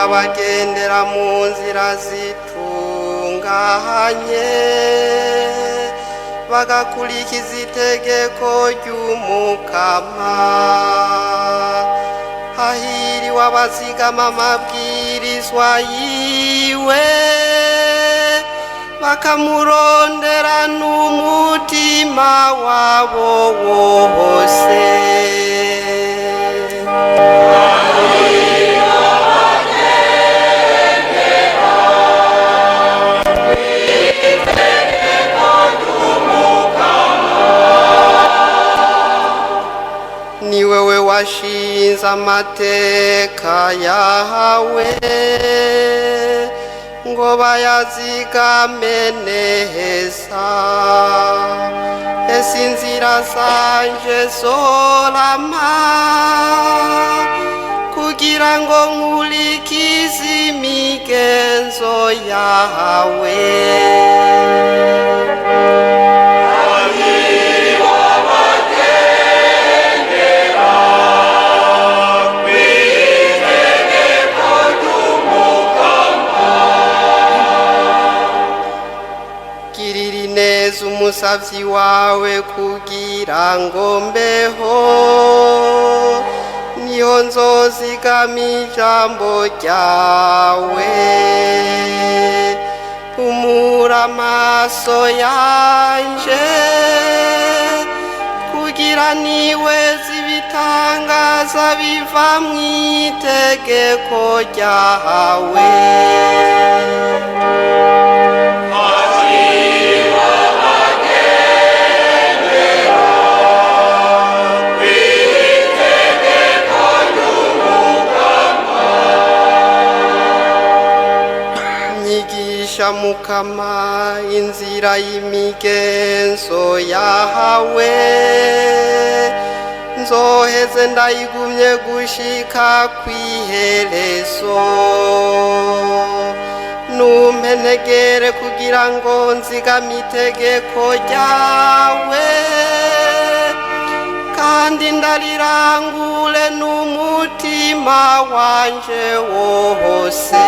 Abagendera mu nzira zitunganye bagakurikiza itegeko ry'Umukama. Hahiriwe abazigama amabwirizwa yiwe bakamurondera n'umutima wabo wose. Ni wewe washinze amateka yawe ngo bayazigame neza. Ese inzira zanje zorama kugira ngo nkurikize imigenzo yawe. Umusavyi wawe kugira ngo mbeho, niho nzozigama ijambo ryawe. Humura amaso yanje kugira niweze ibitangaza biva mw'itegeko ryawe. Mukama inzira y'imigenzo yawe, nzoheze ndayigumye gushika kw'iherezo. Numpenegere kugira ngo nzigame itegeko ryawe, kandi ndarirangure n'umutima wanje wose.